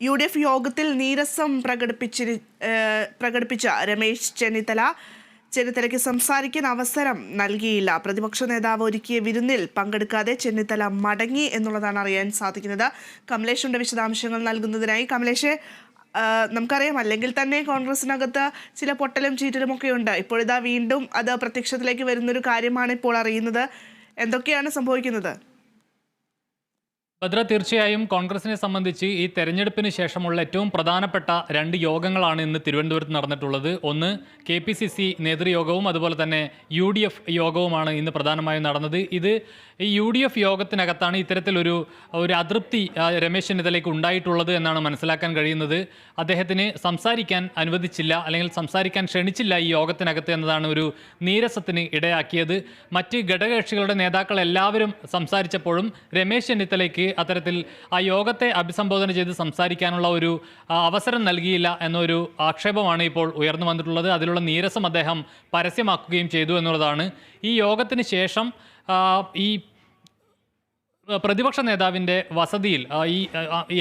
UDF യോഗത്തിൽ നീരസം പ്രകടിപ്പിച്ച രമേശ് ചെന്നിത്തലയ്ക്ക് സംസാരിക്കാൻ അവസരം നൽകിയില്ല. പ്രതിപക്ഷ നേതാവ് ഒരുക്കിയ വിരുന്നിൽ പങ്കെടുക്കാതെ ചെന്നിത്തല മടങ്ങി എന്നുള്ളതാണ് അറിയാൻ സാധിക്കുന്നത്. കമലേഷിന്റെ വിശദാംശങ്ങൾ നൽകുന്നതിനായി. കമലേഷ്, നമുക്കറിയാം, അല്ലെങ്കിൽ തന്നെ കോൺഗ്രസിനകത്ത് ചില പൊട്ടലും ചീറ്റലും ഒക്കെ ഉണ്ട്. ഇപ്പോഴിതാ വീണ്ടും അത് പ്രത്യക്ഷത്തിലേക്ക് വരുന്നൊരു കാര്യമാണ് ഇപ്പോൾ അറിയുന്നത്. എന്തൊക്കെയാണ് സംഭവിക്കുന്നത്? ഭദ്ര, തീർച്ചയായും കോൺഗ്രസിനെ സംബന്ധിച്ച് ഈ തെരഞ്ഞെടുപ്പിന് ശേഷമുള്ള ഏറ്റവും പ്രധാനപ്പെട്ട 2 യോഗങ്ങളാണ് ഇന്ന് തിരുവനന്തപുരത്ത് നടന്നിട്ടുള്ളത്. ഒന്ന് KPCC നേതൃയോഗവും അതുപോലെ തന്നെ UDF യോഗവുമാണ് ഇന്ന് പ്രധാനമായും നടന്നത്. ഈ UDF യോഗത്തിനകത്താണ് ഇത്തരത്തിലൊരു അതൃപ്തി രമേശ് ചെന്നിത്തലയ്ക്ക് ഉണ്ടായിട്ടുള്ളത് എന്നാണ് മനസ്സിലാക്കാൻ കഴിയുന്നത്. അദ്ദേഹത്തിന് സംസാരിക്കാൻ അനുവദിച്ചില്ല, അല്ലെങ്കിൽ സംസാരിക്കാൻ ക്ഷണിച്ചില്ല ഈ യോഗത്തിനകത്ത് എന്നതാണ് ഒരു നീരസത്തിന് ഇടയാക്കിയത്. മറ്റ് ഘടകകക്ഷികളുടെ നേതാക്കൾ എല്ലാവരും സംസാരിച്ചപ്പോഴും രമേശ് ചെന്നിത്തലയ്ക്ക് അത്തരത്തിൽ ആ യോഗത്തെ അഭിസംബോധന ചെയ്ത് സംസാരിക്കാനുള്ള ഒരു അവസരം നൽകിയില്ല എന്നൊരു ആക്ഷേപമാണ് ഇപ്പോൾ ഉയർന്നു വന്നിട്ടുള്ളത്. അതിലുള്ള നീരസം അദ്ദേഹം പരസ്യമാക്കുകയും ചെയ്തു എന്നുള്ളതാണ്. ഈ യോഗത്തിന് ശേഷം ഈ പ്രതിപക്ഷ നേതാവിൻ്റെ വസതിയിൽ ഈ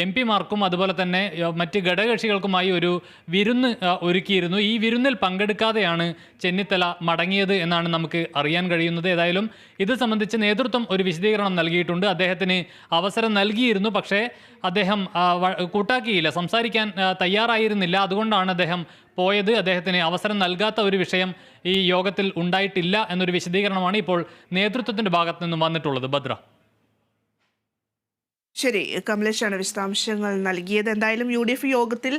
MP മാർക്കും അതുപോലെ തന്നെ മറ്റ് ഘടകകക്ഷികൾക്കുമായി ഒരു വിരുന്ന് ഒരുക്കിയിരുന്നു. ഈ വിരുന്നിൽ പങ്കെടുക്കാതെയാണ് ചെന്നിത്തല മടങ്ങിയത് എന്നാണ് നമുക്ക് അറിയാൻ കഴിയുന്നത്. ഏതായാലും ഇത് സംബന്ധിച്ച് നേതൃത്വം ഒരു വിശദീകരണം നൽകിയിട്ടുണ്ട്. അദ്ദേഹത്തിന് അവസരം നൽകിയിരുന്നു, പക്ഷേ അദ്ദേഹം കൂട്ടാക്കിയില്ല, സംസാരിക്കാൻ തയ്യാറായിരുന്നില്ല. അതുകൊണ്ടാണ് അദ്ദേഹം പോയത്. അദ്ദേഹത്തിന് അവസരം നൽകാത്ത ഒരു വിഷയം ഈ യോഗത്തിൽ ഉണ്ടായിട്ടില്ല എന്നൊരു വിശദീകരണമാണ് ഇപ്പോൾ നേതൃത്വത്തിൻ്റെ ഭാഗത്തു നിന്നും വന്നിട്ടുള്ളത്. ഭദ്ര. ശരി, കമലേഷാണ് വിശദാംശങ്ങൾ നൽകിയത്. എന്തായാലും UDF യോഗത്തിൽ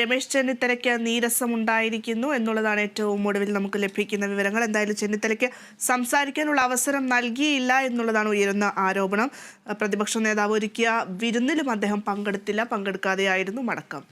രമേശ് ചെന്നിത്തലയ്ക്ക് നീരസമുണ്ടായിരിക്കുന്നു എന്നുള്ളതാണ് ഏറ്റവും ഒടുവിൽ നമുക്ക് ലഭിക്കുന്ന വിവരങ്ങൾ. എന്തായാലും ചെന്നിത്തലയ്ക്ക് സംസാരിക്കാനുള്ള അവസരം നൽകിയില്ല എന്നുള്ളതാണ് ഉയരുന്ന ആരോപണം. പ്രതിപക്ഷ നേതാവ് ഒരുക്കിയ വിരുന്നിലും അദ്ദേഹം പങ്കെടുക്കാതെയായിരുന്നു മടക്കം.